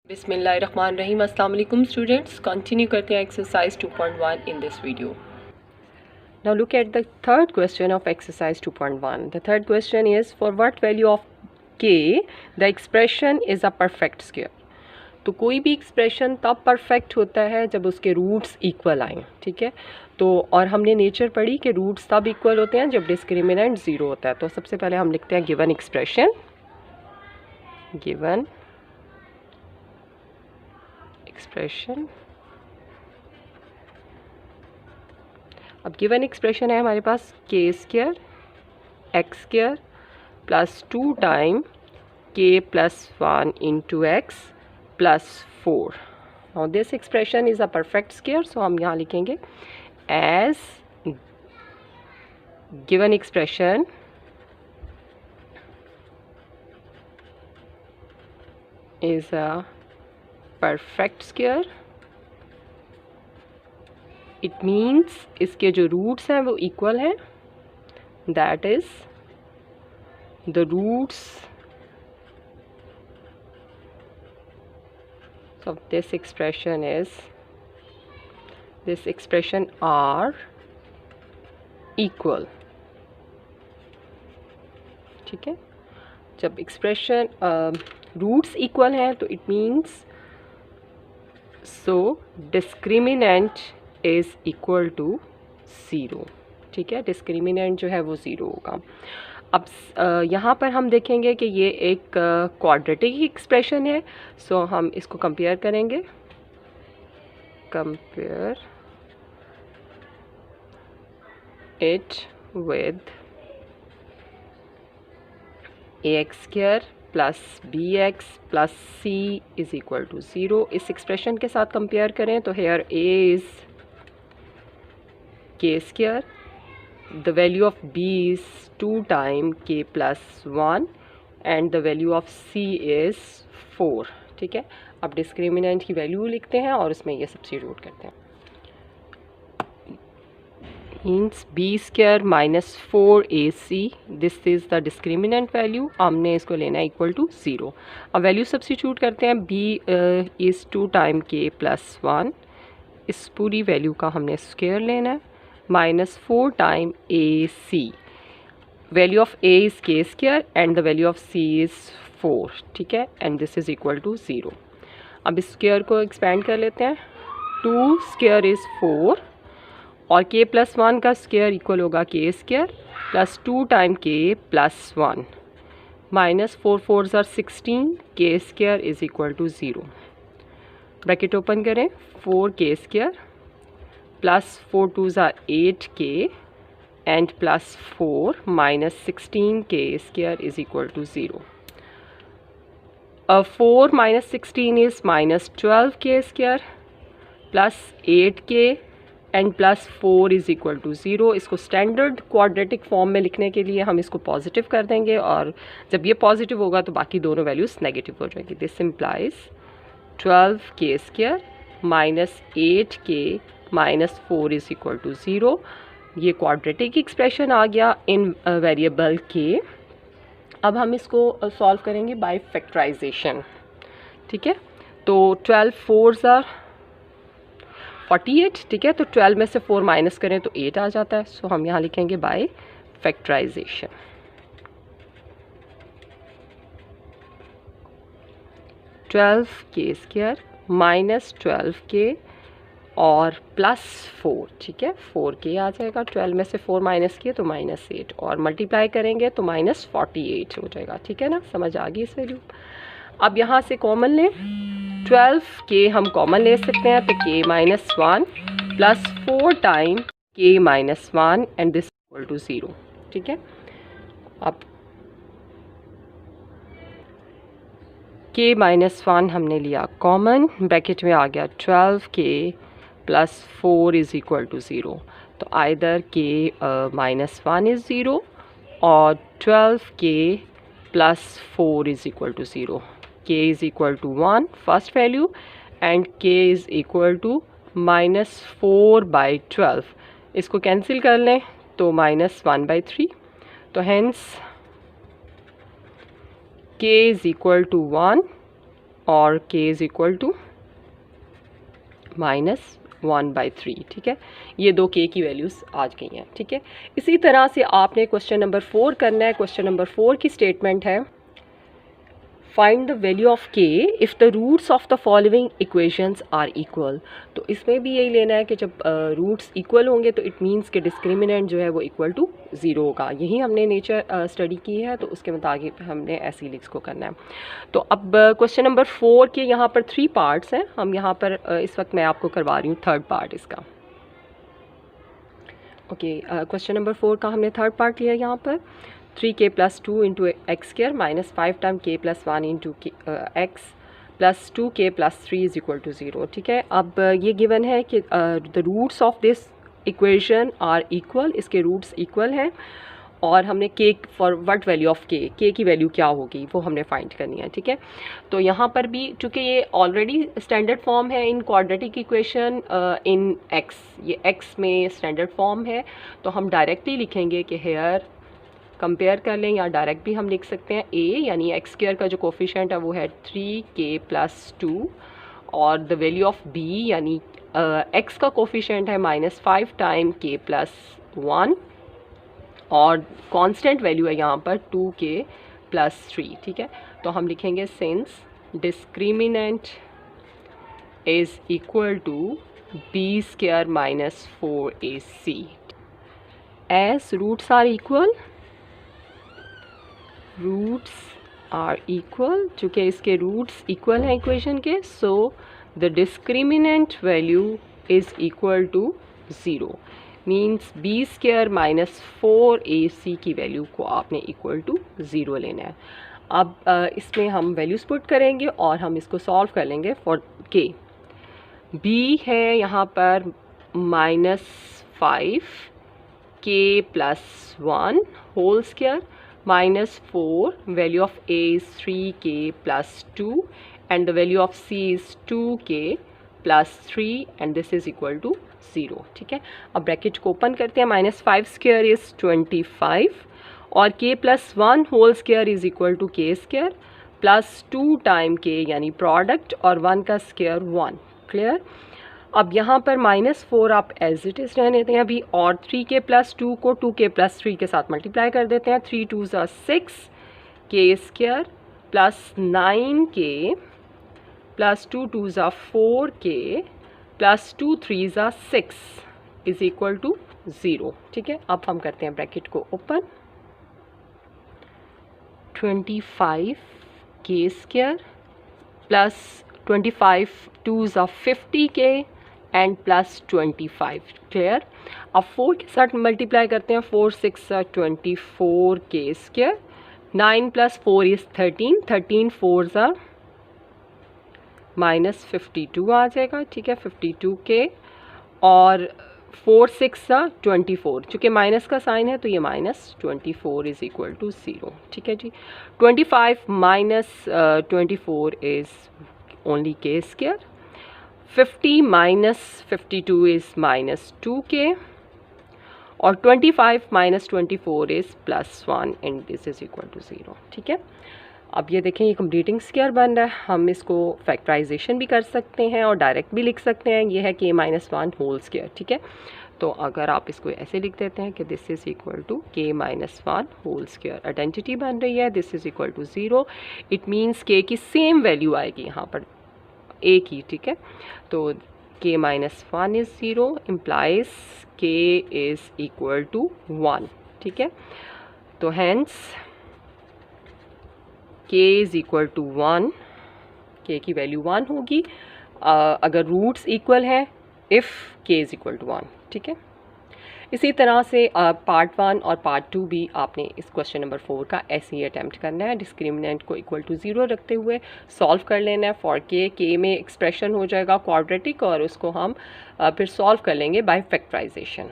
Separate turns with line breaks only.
बिस्मिल्लाहिर्रहमानिर्रहीम। अस्सलाम वालेकुम स्टूडेंट्स, कंटिन्यू करते हैं exercise 2.1 in this video. Now look at the third question of exercise 2.1. The third question is, for what value of k the expression is a perfect square. तो कोई भी expression तब perfect होता है जब उसके रूट्स इक्वल आएँ, ठीक है. तो और हमने नेचर पढ़ी कि रूट्स तब इक्वल होते हैं जब डिस्क्रिमिनेंट ज़ीरो होता है. तो सबसे पहले हम लिखते हैं गिवन एक्सप्रेशन. Given expression. अब गिवन एक्सप्रेशन है हमारे पास k square x square plus 2 time k plus 1 into x plus 4. Now this expression is a perfect square, सो हम यहाँ लिखेंगे as given expression is a perfect square. It means इसके जो रूट्स हैं वो इक्वल हैं. That is the roots of this expression are equal. ठीक है. जब एक्सप्रेशन रूट्स इक्वल हैं तो it means so discriminant is equal to zero. ठीक है, डिस्क्रिमिनेंट जो है वो ज़ीरो होगा. अब यहाँ पर हम देखेंगे कि ये एक क्वाड्रेटिक एक्सप्रेशन है, सो हम इसको कंपेयर करेंगे. Compare it with ax square plus b x plus c is equal to zero. इस एक्सप्रेशन के साथ कंपेयर करें तो here a is k square. The value of b is 2 times k plus 1 and the value of c is 4. ठीक है. अब discriminant की value लिखते हैं और उसमें ये सब्स्टिट्यूट करते हैं. Means b square minus 4ac, this is the discriminant value. हमने इसको लेना है इक्वल टू ज़ीरो. अब वैल्यू सब्स्टिट्यूट करते हैं. b is 2 time k plus 1. इस पूरी वैल्यू का हमने स्क्वायर लेना है. minus 4 time AC. Value of A is K square and the value of C is 4. ठीक है, and this is equal to 0. अब इस स्क्वायर को एक्सपेंड कर लेते हैं. 2 स्क्वायर इज़ 4 और K प्लस 1 का स्क्वायर इक्वल होगा K square plus 2 time K plus 1 minus 4 4 ज़ार 16. K square is equal to 0. Bracket open करें. 4K स्क्वायर प्लस 4 2 ज़ार 8k and plus 4 minus 16k square is equal to 0. 4 minus 16 is minus 12k square plus 8k and plus 4 is equal to 0. इसको standard quadratic form में लिखने के लिए हम इसको positive कर देंगे और जब ये पॉजिटिव होगा तो बाकी दोनों वैल्यूज़ नेगेटिव हो जाएंगी. This implies 12k square minus 8k minus 4 is equal to 0. ये क्वाड्रेटिक एक्सप्रेशन आ गया इन वेरिएबल के. अब हम इसको सॉल्व करेंगे बाय फैक्टराइजेशन. ठीक है, तो 12 4 ज़ार 48. ठीक है, तो 12 में से 4 माइनस करें तो 8 आ जाता है. सो हम यहाँ लिखेंगे बाय फैक्टराइजेशन. के स्क्वायर माइनस 12k और प्लस 4. ठीक है, 4k आ जाएगा. 12 में से 4 माइनस किए तो माइनस 8 और मल्टीप्लाई करेंगे तो माइनस 48 हो जाएगा. ठीक है ना, समझ आ गई इस वैल्यू. अब यहाँ से कॉमन लें. 12k हम कॉमन ले सकते हैं तो k minus 1 plus 4 time k minus 1 and this equal to 0. ठीक है, अब k माइनस 1 हमने लिया कॉमन. ब्रैकेट में आ गया 12k plus 4 is equal to 0. तो आइदर k माइनस 1 इज़ 0 और 12k plus 4 is equal to 0. k is equal to 1 first value and k is equal to minus 4 by 12. इसको cancel कर लें तो माइनस 1 बाई 3. तो hence k is equal to 1 और k is equal to -1/3। ठीक है, ये दो k की वैल्यूज़ आ गई हैं। ठीक है, इसी तरह से आपने क्वेश्चन नंबर 4 करना है। क्वेश्चन नंबर 4 की स्टेटमेंट है, find the value of k if the roots of the following equations are equal. तो इसमें भी यही लेना है कि जब रूट्स इक्वल होंगे तो इट मीन्स कि डिस्क्रिमिनेंट जो है वो इक्वल टू 0 होगा। यही हमने नेचर स्टडी की है, तो उसके मुताबिक हमने ऐसी लिंक्स को करना है। तो अब क्वेश्चन नंबर 4 के यहाँ पर 3 पार्ट्स हैं। हम यहाँ पर इस वक्त मैं आपको करवा रही हूँ थर्ड पार्ट इसका। ओके, क्वेश्चन नंबर 4 का हमने थर्ड पार्ट लिया यहाँ पर। 3k + 2 × x² - 5 time k + 1 × x + 2k + 3 is equal to 0। ठीक है, अब ये गिवन है कि the roots of this equation are equal, इसके रूट्स इक्वल हैं और हमने k for what value of k की वैल्यू क्या होगी वो हमने फाइंड करनी है। ठीक है, तो यहाँ पर भी चूँकि ये ऑलरेडी स्टैंडर्ड फॉर्म है इन क्वाड्रेटिक इक्वेशन इन x, ये x में स्टैंडर्ड फॉर्म है, तो हम डायरेक्टली लिखेंगे कि हेयर कंपेयर कर लें, या डायरेक्ट भी हम लिख सकते हैं a यानी x² का जो कोफिशेंट है वो है 3k + 2 और द वैल्यू ऑफ b यानी x का कोफिशेंट है -5 टाइम k + 1 और कांस्टेंट वैल्यू है यहाँ पर 2k + 3। ठीक है, तो हम लिखेंगे since discriminant is equal to b² - 4ac as roots are equal, roots are equal, चूँकि इसके रूट्स इक्वल हैं इक्वेशन के, so the discriminant value is equal to 0। Means b² - 4ac की वैल्यू को आपने इक्वल टू 0 लेना है। अब इसमें हम वैल्यूज़ पुट करेंगे और हम इसको सॉल्व कर लेंगे फॉर k। b है यहाँ पर -5 k + 1 whole square -4, value of a is 3k + 2 and the value of c is 2k + 3 and this is equal to 0। ठीक है, अब ब्रैकेट को ओपन करते हैं। -5² इज़ 25 और k + 1 whole square is equal to k² + 2 time k यानी product और 1 का स्क्वायर 1। क्लियर, अब यहाँ पर -4 आप एज इट इज़ रहने देते हैं अभी, और 3k + 2 को 2k + 3 के साथ मल्टीप्लाई कर देते हैं। 3 2 ज़ा 6 k² + 9k + 2 2 ज़ा 4k + 2 3 ज़ा 6 इज़ इक्वल टू 0। ठीक है, अब हम करते हैं ब्रैकेट को ओपन। 25 k² + 25 2 ज़ा 50k एंड +25। क्लियर, अब 4 के साथ मल्टीप्लाई करते हैं। 4 6 24 k², 9 + 4 इज़ 13, 13 4 ज़ा -52 आ जाएगा। ठीक है, 52k और 4 6 ज़ा 24, चूँकि माइनस का साइन है तो ये -24 इज़ इक्वल टू 0। ठीक है जी, 25 - 24 is only k², 50 - 52 is -2k और 25 - 24 is +1 and this is equal to 0। ठीक है, अब ये देखें ये कंप्लीटिंग स्क्वायर बन रहा है। हम इसको फैक्टराइजेशन भी कर सकते हैं और डायरेक्ट भी लिख सकते हैं। ये है k - 1 होल स्क्वायर। ठीक है, तो अगर आप इसको ऐसे लिख देते हैं कि this is equal to k - 1 whole square, identity बन रही है this is equal to 0। It means k की सेम वैल्यू आएगी यहाँ पर a की। ठीक है, तो k - 1 is 0 implies k is equal to 1। ठीक है, तो hence k is equal to 1, k की वैल्यू 1 होगी अगर रूट्स इक्वल हैं, if k is equal to 1। ठीक है, इसी तरह से पार्ट 1 और पार्ट 2 भी आपने इस क्वेश्चन नंबर 4 का ऐसे ही अटैम्प्ट करना है। डिस्क्रिमिनेंट को इक्वल टू 0 रखते हुए सॉल्व कर लेना है फॉर k में एक्सप्रेशन हो जाएगा क्वाड्रेटिक और उसको हम फिर सॉल्व कर लेंगे बाय फैक्टराइजेशन।